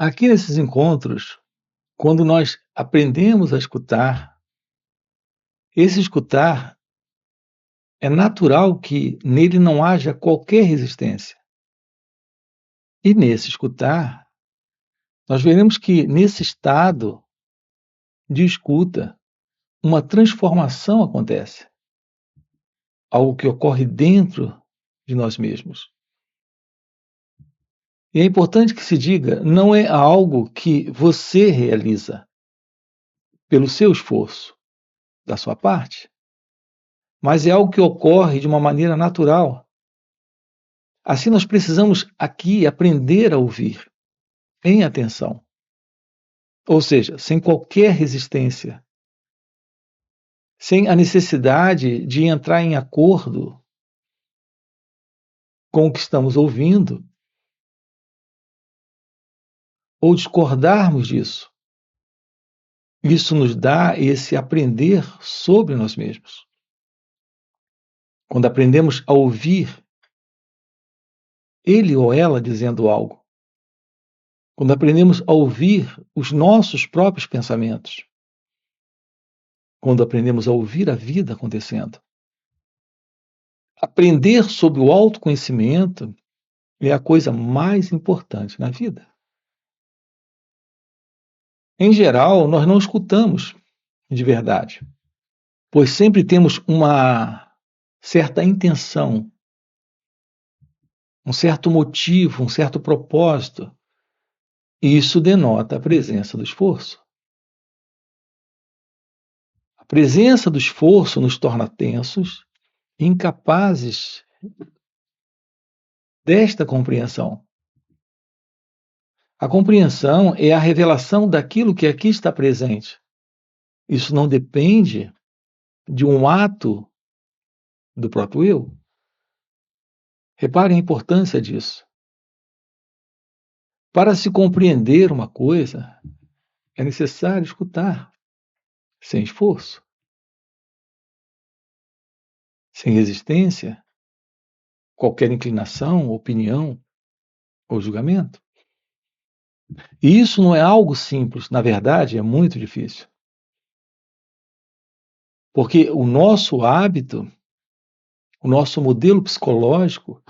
Aqui nesses encontros, quando nós aprendemos a escutar, esse escutar é natural que nele não haja qualquer resistência. E nesse escutar, nós veremos que nesse estado de escuta, uma transformação acontece, algo que ocorre dentro de nós mesmos. E é importante que se diga, não é algo que você realiza pelo seu esforço, da sua parte, mas é algo que ocorre de uma maneira natural. Assim, nós precisamos aqui aprender a ouvir em atenção, ou seja, sem qualquer resistência, sem a necessidade de entrar em acordo com o que estamos ouvindo ou discordarmos disso. Isso nos dá esse aprender sobre nós mesmos. Quando aprendemos a ouvir ele ou ela dizendo algo, quando aprendemos a ouvir os nossos próprios pensamentos, quando aprendemos a ouvir a vida acontecendo. Aprender sobre o autoconhecimento é a coisa mais importante na vida. Em geral, nós não escutamos de verdade, pois sempre temos uma certa intenção, um certo motivo, um certo propósito, e isso denota a presença do esforço. A presença do esforço nos torna tensos, incapazes desta compreensão. A compreensão é a revelação daquilo que aqui está presente. Isso não depende de um ato do próprio eu. Reparem a importância disso. Para se compreender uma coisa, é necessário escutar, sem esforço, sem resistência, qualquer inclinação, opinião ou julgamento. E isso não é algo simples, na verdade, é muito difícil. Porque o nosso hábito, o nosso modelo psicológico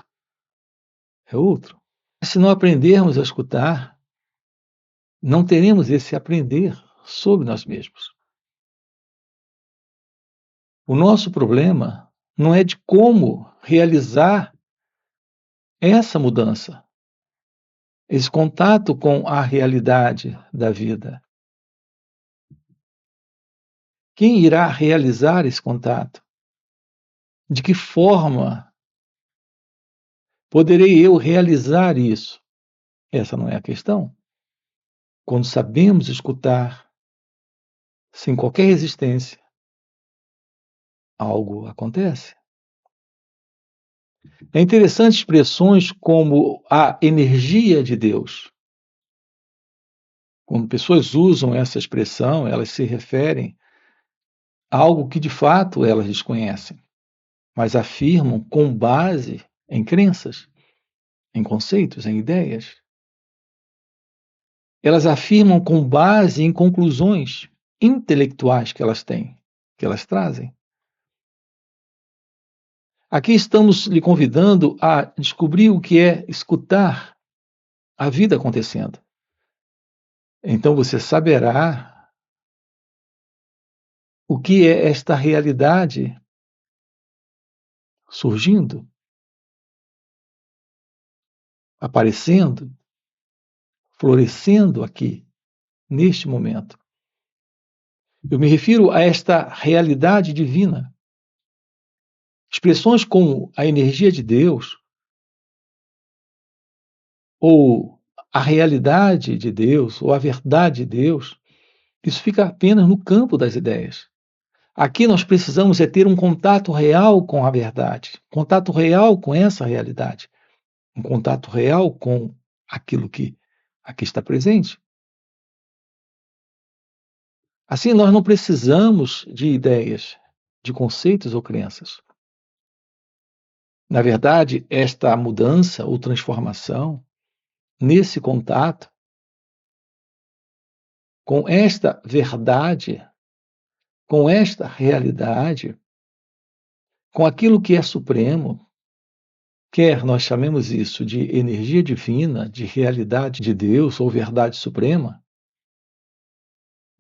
é outro. Se não aprendermos a escutar, não teremos esse aprender sobre nós mesmos. O nosso problema não é de como realizar essa mudança, esse contato com a realidade da vida. Quem irá realizar esse contato? De que forma poderei eu realizar isso? Essa não é a questão. Quando sabemos escutar, sem qualquer resistência, algo acontece. É interessante expressões como a energia de Deus. Quando pessoas usam essa expressão, elas se referem a algo que de fato elas desconhecem, mas afirmam com base em crenças, em conceitos, em ideias. Elas afirmam com base em conclusões intelectuais que elas têm, que elas trazem. Aqui estamos lhe convidando a descobrir o que é escutar a vida acontecendo. Então você saberá o que é esta realidade surgindo, aparecendo, florescendo aqui, neste momento. Eu me refiro a esta realidade divina. Expressões como a energia de Deus, ou a realidade de Deus, ou a verdade de Deus, isso fica apenas no campo das ideias. Aqui nós precisamos ter um contato real com a verdade, contato real com essa realidade, um contato real com aquilo que aqui está presente. Assim, nós não precisamos de ideias, de conceitos ou crenças. Na verdade, esta mudança ou transformação, nesse contato, com esta verdade, com esta realidade, com aquilo que é supremo, quer nós chamemos isso de energia divina, de realidade de Deus ou verdade suprema,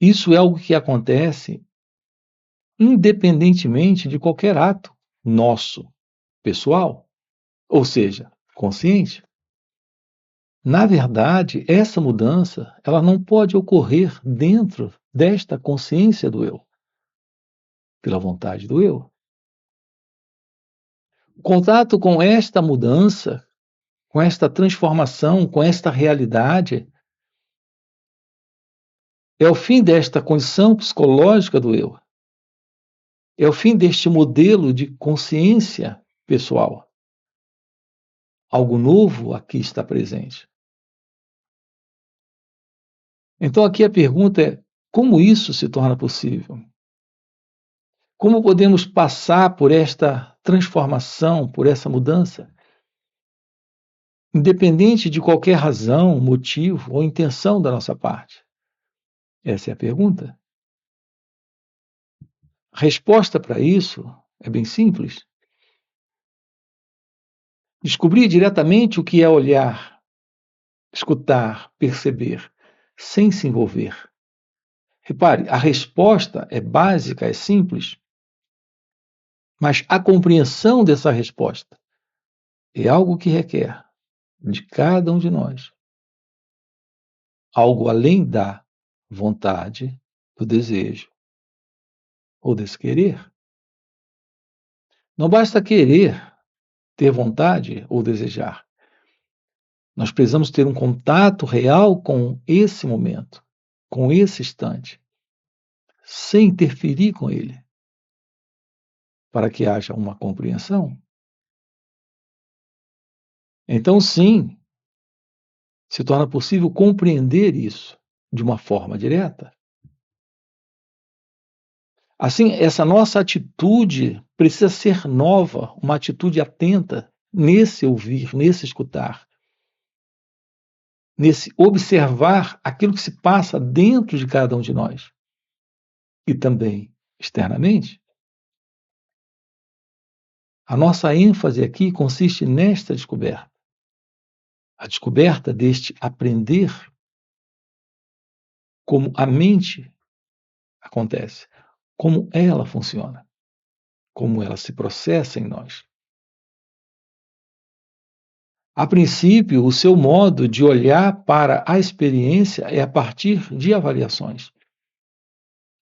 isso é algo que acontece independentemente de qualquer ato nosso, pessoal, ou seja, consciente. Na verdade, essa mudança, ela não pode ocorrer dentro desta consciência do eu, pela vontade do eu. O contato com esta mudança, com esta transformação, com esta realidade, é o fim desta condição psicológica do eu. É o fim deste modelo de consciência pessoal. Algo novo aqui está presente. Então, aqui a pergunta é: como isso se torna possível? Como podemos passar por esta transformação, por essa mudança, independente de qualquer razão, motivo ou intenção da nossa parte? Essa é a pergunta. A resposta para isso é bem simples. Descobrir diretamente o que é olhar, escutar, perceber, sem se envolver. Repare, a resposta é básica, é simples, mas a compreensão dessa resposta é algo que requer de cada um de nós algo além da vontade, do desejo ou desse querer. Não basta querer, ter vontade ou desejar. Nós precisamos ter um contato real com esse momento, com esse instante, sem interferir com ele, para que haja uma compreensão. Então, sim, se torna possível compreender isso de uma forma direta. Assim, essa nossa atitude precisa ser nova, uma atitude atenta nesse ouvir, nesse escutar, nesse observar aquilo que se passa dentro de cada um de nós e também externamente. A nossa ênfase aqui consiste nesta descoberta. A descoberta deste aprender como a mente acontece, como ela funciona, como ela se processa em nós. A princípio, o seu modo de olhar para a experiência é a partir de avaliações,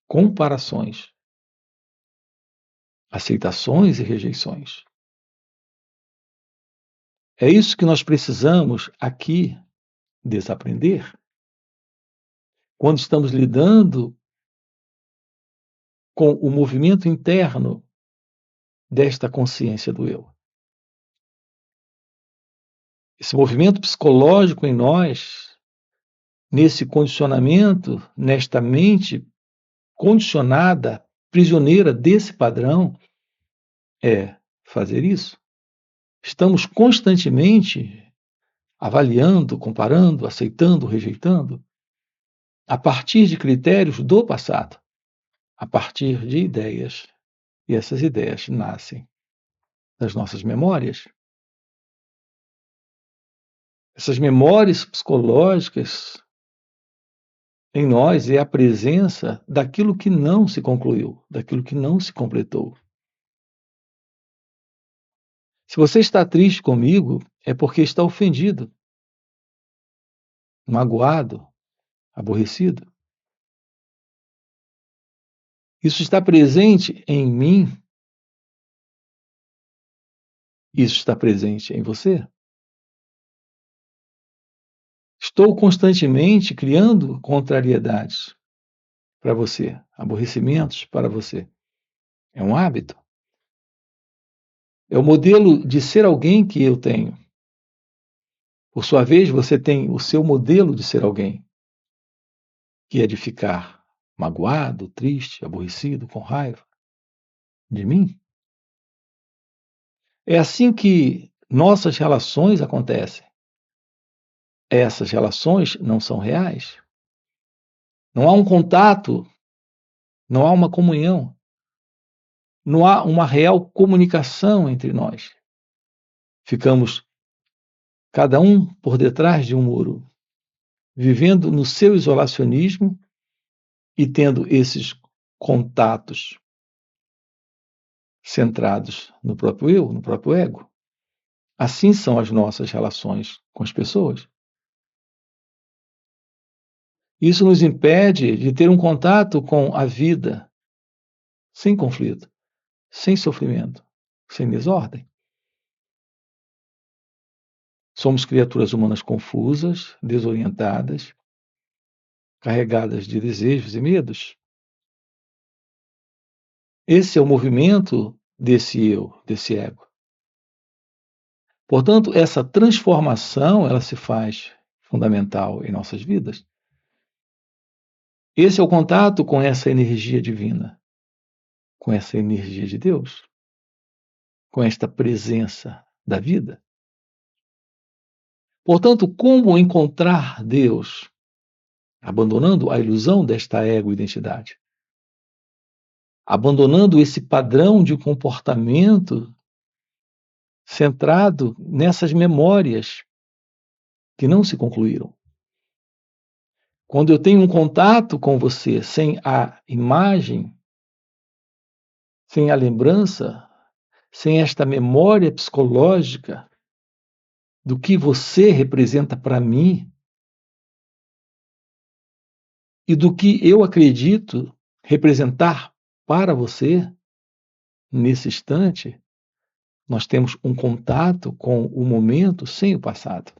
comparações, aceitações e rejeições. É isso que nós precisamos aqui desaprender. Quando estamos lidando com o movimento interno desta consciência do eu. Esse movimento psicológico em nós, nesse condicionamento, nesta mente condicionada, prisioneira desse padrão, é fazer isso. Estamos constantemente avaliando, comparando, aceitando, rejeitando, a partir de critérios do passado, a partir de ideias. E essas ideias nascem das nossas memórias. Essas memórias psicológicas em nós é a presença daquilo que não se concluiu, daquilo que não se completou. Se você está triste comigo, é porque está ofendido, magoado, aborrecido. Isso está presente em mim. Isso está presente em você. Estou constantemente criando contrariedades para você, aborrecimentos para você. É um hábito. É o modelo de ser alguém que eu tenho. Por sua vez, você tem o seu modelo de ser alguém, que é de ficar magoado, triste, aborrecido, com raiva de mim. É assim que nossas relações acontecem. Essas relações não são reais. Não há um contato, não há uma comunhão, não há uma real comunicação entre nós. Ficamos cada um por detrás de um muro, vivendo no seu isolacionismo e tendo esses contatos centrados no próprio eu, no próprio ego. Assim são as nossas relações com as pessoas. Isso nos impede de ter um contato com a vida sem conflito, sem sofrimento, sem desordem. Somos criaturas humanas confusas, desorientadas, carregadas de desejos e medos. Esse é o movimento desse eu, desse ego. Portanto, essa transformação, ela se faz fundamental em nossas vidas. Esse é o contato com essa energia divina, com essa energia de Deus, com esta presença da vida. Portanto, como encontrar Deus, abandonando a ilusão desta ego-identidade, abandonando esse padrão de comportamento centrado nessas memórias que não se concluíram. Quando eu tenho um contato com você sem a imagem, sem a lembrança, sem esta memória psicológica do que você representa para mim e do que eu acredito representar para você, nesse instante, nós temos um contato com o momento sem o passado.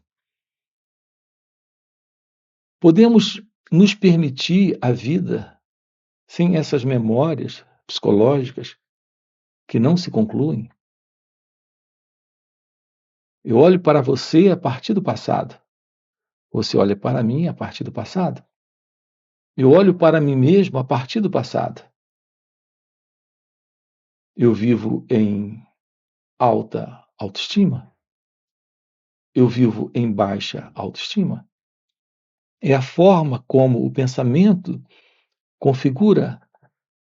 Podemos nos permitir a vida sem essas memórias psicológicas que não se concluem? Eu olho para você a partir do passado. Você olha para mim a partir do passado. Eu olho para mim mesmo a partir do passado. Eu vivo em alta autoestima. Eu vivo em baixa autoestima. É a forma como o pensamento configura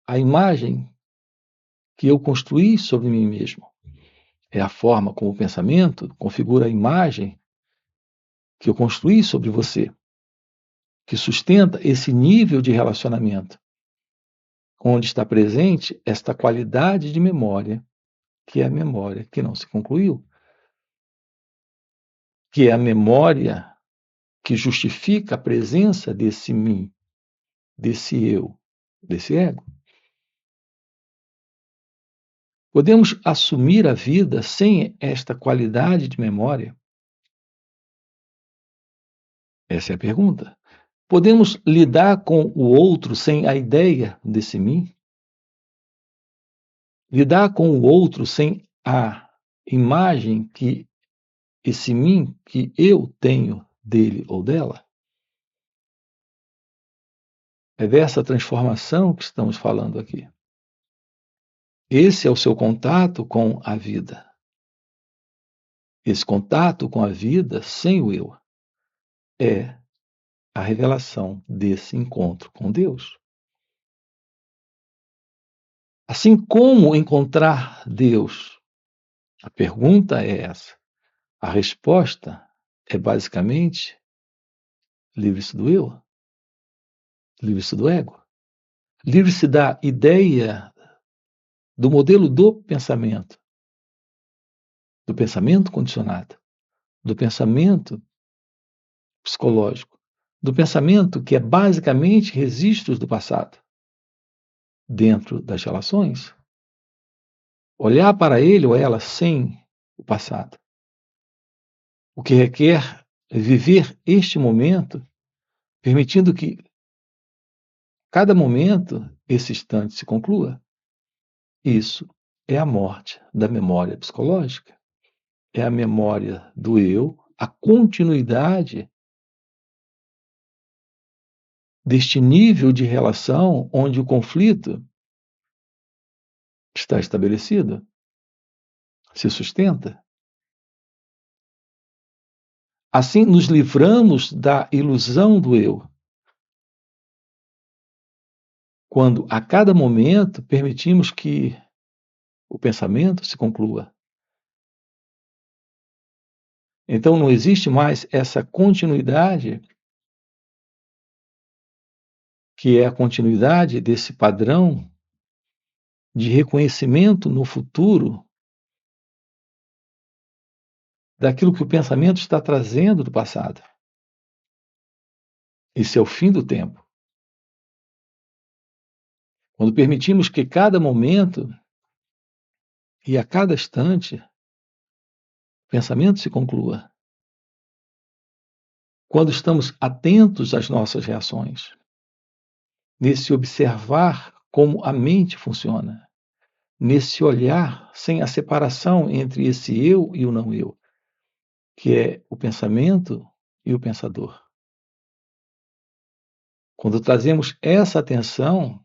a imagem que eu construí sobre mim mesmo. É a forma como o pensamento configura a imagem que eu construí sobre você, que sustenta esse nível de relacionamento, onde está presente esta qualidade de memória, que é a memória que não se concluiu, que é a memória que justifica a presença desse mim, desse eu, desse ego. Podemos assumir a vida sem esta qualidade de memória? Essa é a pergunta. Podemos lidar com o outro sem a ideia desse mim? Lidar com o outro sem a imagem que esse mim, que eu tenho dele ou dela? É dessa transformação que estamos falando aqui. Esse é o seu contato com a vida. Esse contato com a vida sem o eu é a revelação desse encontro com Deus. Assim como encontrar Deus? A pergunta é essa. A resposta é basicamente livre-se do eu, livre-se do ego, livre-se da ideia do modelo do pensamento condicionado, do pensamento psicológico, do pensamento que é basicamente registros do passado dentro das relações. Olhar para ele ou ela sem o passado. O que requer é viver este momento, permitindo que cada momento, esse instante se conclua. Isso é a morte da memória psicológica. É a memória do eu, a continuidade deste nível de relação onde o conflito está estabelecido, se sustenta. Assim, nos livramos da ilusão do eu, quando a cada momento permitimos que o pensamento se conclua. Então não existe mais essa continuidade, que é a continuidade desse padrão de reconhecimento no futuro daquilo que o pensamento está trazendo do passado. Esse é o fim do tempo. Quando permitimos que cada momento e a cada instante o pensamento se conclua. Quando estamos atentos às nossas reações, nesse observar como a mente funciona, nesse olhar sem a separação entre esse eu e o não eu, que é o pensamento e o pensador. Quando trazemos essa atenção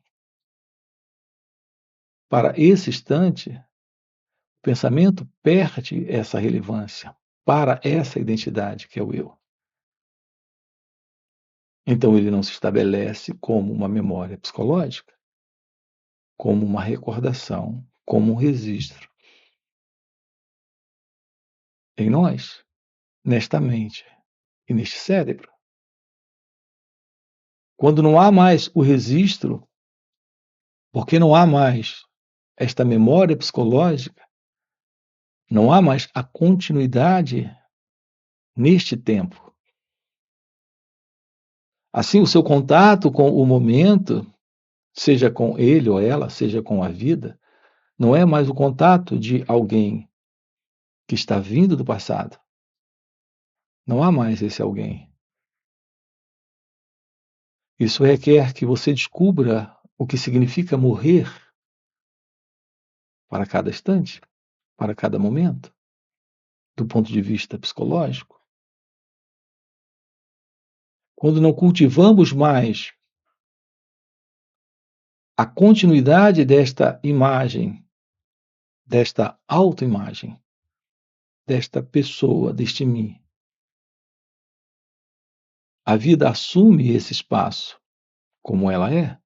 para esse instante, o pensamento perde essa relevância para essa identidade que é o eu. Então ele não se estabelece como uma memória psicológica, como uma recordação, como um registro em nós, nesta mente e neste cérebro. Quando não há mais o registro, porque não há mais esta memória psicológica, não há mais a continuidade neste tempo. Assim, o seu contato com o momento, seja com ele ou ela, seja com a vida, não é mais o contato de alguém que está vindo do passado. Não há mais esse alguém. Isso requer que você descubra o que significa morrer para cada instante, para cada momento, do ponto de vista psicológico. Quando não cultivamos mais a continuidade desta imagem, desta autoimagem, desta pessoa, deste mim, a vida assume esse espaço como ela é.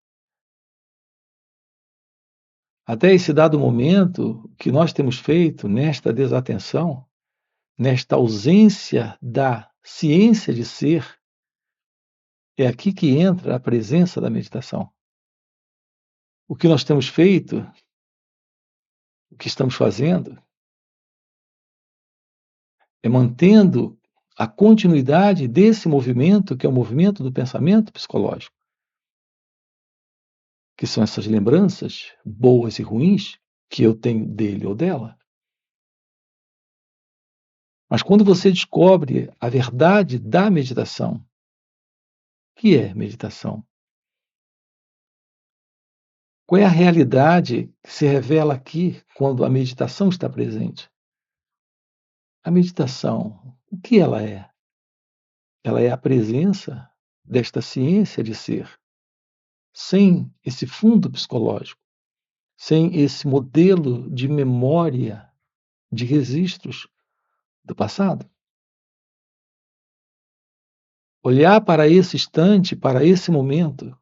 Até esse dado momento, o que nós temos feito nesta desatenção, nesta ausência da ciência de ser, é aqui que entra a presença da meditação. O que nós temos feito, o que estamos fazendo, é mantendo a continuidade desse movimento, que é o movimento do pensamento psicológico, que são essas lembranças boas e ruins que eu tenho dele ou dela. Mas quando você descobre a verdade da meditação, o que é meditação? Qual é a realidade que se revela aqui quando a meditação está presente? A meditação, o que ela é? Ela é a presença desta ciência de ser, sem esse fundo psicológico, sem esse modelo de memória de registros do passado. Olhar para esse instante, para esse momento,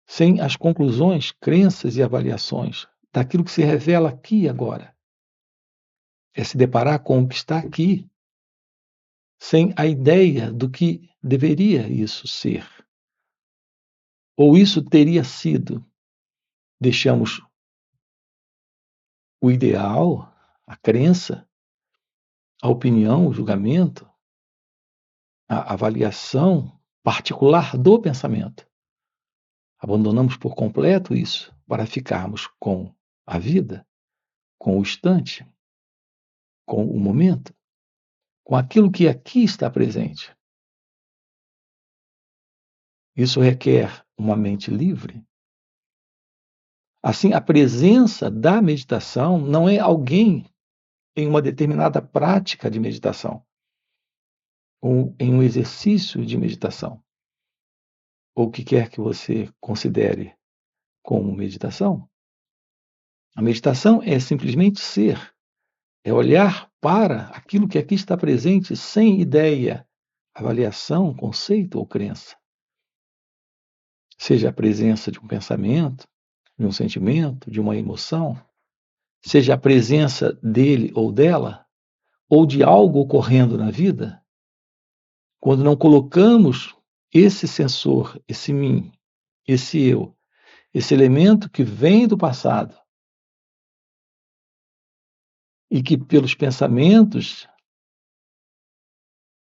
sem as conclusões, crenças e avaliações daquilo que se revela aqui e agora. É se deparar com o que está aqui, sem a ideia do que deveria isso ser, ou isso teria sido. Deixamos o ideal, a crença, a opinião, o julgamento, a avaliação particular do pensamento. Abandonamos por completo isso para ficarmos com a vida, com o instante, com o momento, com aquilo que aqui está presente. Isso requer uma mente livre. Assim, a presença da meditação não é alguém em uma determinada prática de meditação, ou em um exercício de meditação, ou o que quer que você considere como meditação. A meditação é simplesmente ser, é olhar para aquilo que aqui está presente sem ideia, avaliação, conceito ou crença. seja a presença de um pensamento, de um sentimento, de uma emoção, seja a presença dele ou dela, ou de algo ocorrendo na vida, quando não colocamos esse sensor, esse mim, esse eu, esse elemento que vem do passado e que pelos pensamentos,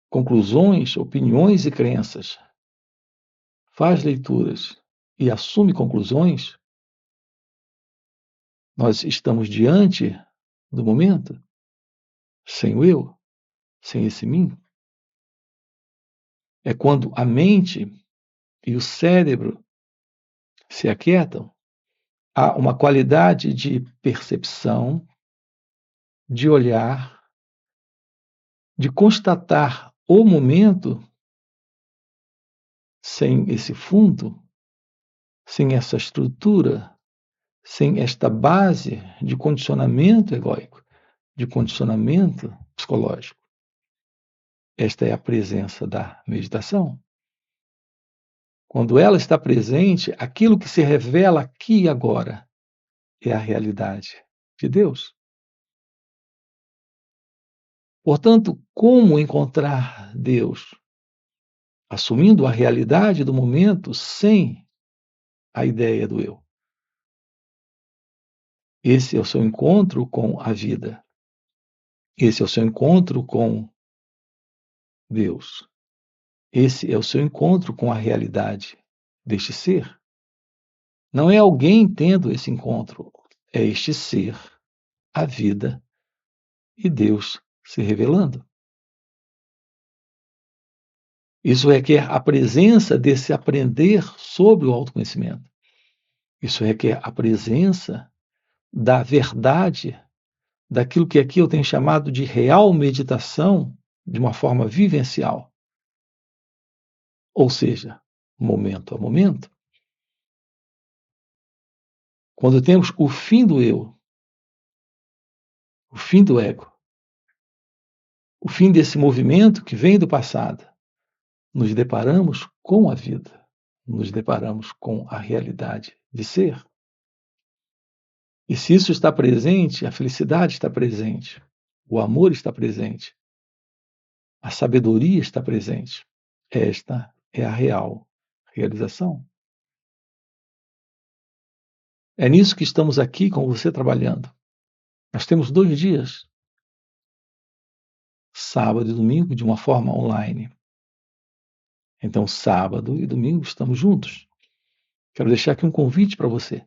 conclusões, opiniões e crenças faz leituras e assume conclusões, nós estamos diante do momento sem o eu, sem esse mim. É quando a mente e o cérebro se aquietam, há uma qualidade de percepção, de olhar, de constatar o momento sem esse fundo, sem essa estrutura, sem esta base de condicionamento egóico, de condicionamento psicológico. Esta é a presença da meditação. Quando ela está presente, aquilo que se revela aqui e agora é a realidade de Deus. Portanto, como encontrar Deus? Assumindo a realidade do momento sem a ideia do eu. Esse é o seu encontro com a vida. Esse é o seu encontro com Deus. Esse é o seu encontro com a realidade deste ser. Não é alguém tendo esse encontro, é este ser, a vida e Deus se revelando. Isso requer a presença desse aprender sobre o autoconhecimento. Isso requer a presença da verdade, daquilo que aqui eu tenho chamado de real meditação, de uma forma vivencial. Ou seja, momento a momento. Quando temos o fim do eu, o fim do ego, o fim desse movimento que vem do passado, nos deparamos com a vida, nos deparamos com a realidade de ser. E se isso está presente, a felicidade está presente, o amor está presente, a sabedoria está presente. Esta é a real realização. É nisso que estamos aqui com você trabalhando. Nós temos 2 dias, sábado e domingo, de uma forma online. Então, sábado e domingo estamos juntos. Quero deixar aqui um convite para você.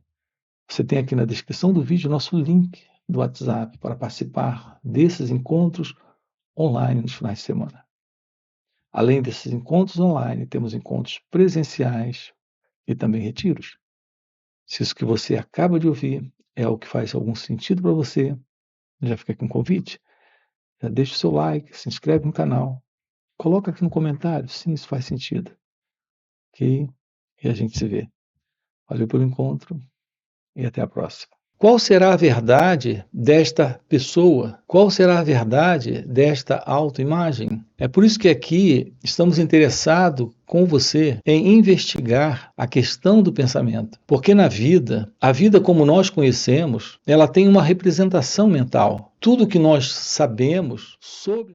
Você tem aqui na descrição do vídeo o nosso link do WhatsApp para participar desses encontros online nos finais de semana. Além desses encontros online, temos encontros presenciais e também retiros. Se isso que você acaba de ouvir é o que faz algum sentido para você, já fica aqui um convite. Já deixa o seu like, se inscreve no canal, coloca aqui no comentário, sim, isso faz sentido. Ok? E a gente se vê. Valeu pelo encontro e até a próxima. Qual será a verdade desta pessoa? Qual será a verdade desta autoimagem? É por isso que aqui estamos interessados com você em investigar a questão do pensamento. Porque na vida, a vida como nós conhecemos, ela tem uma representação mental. Tudo que nós sabemos sobre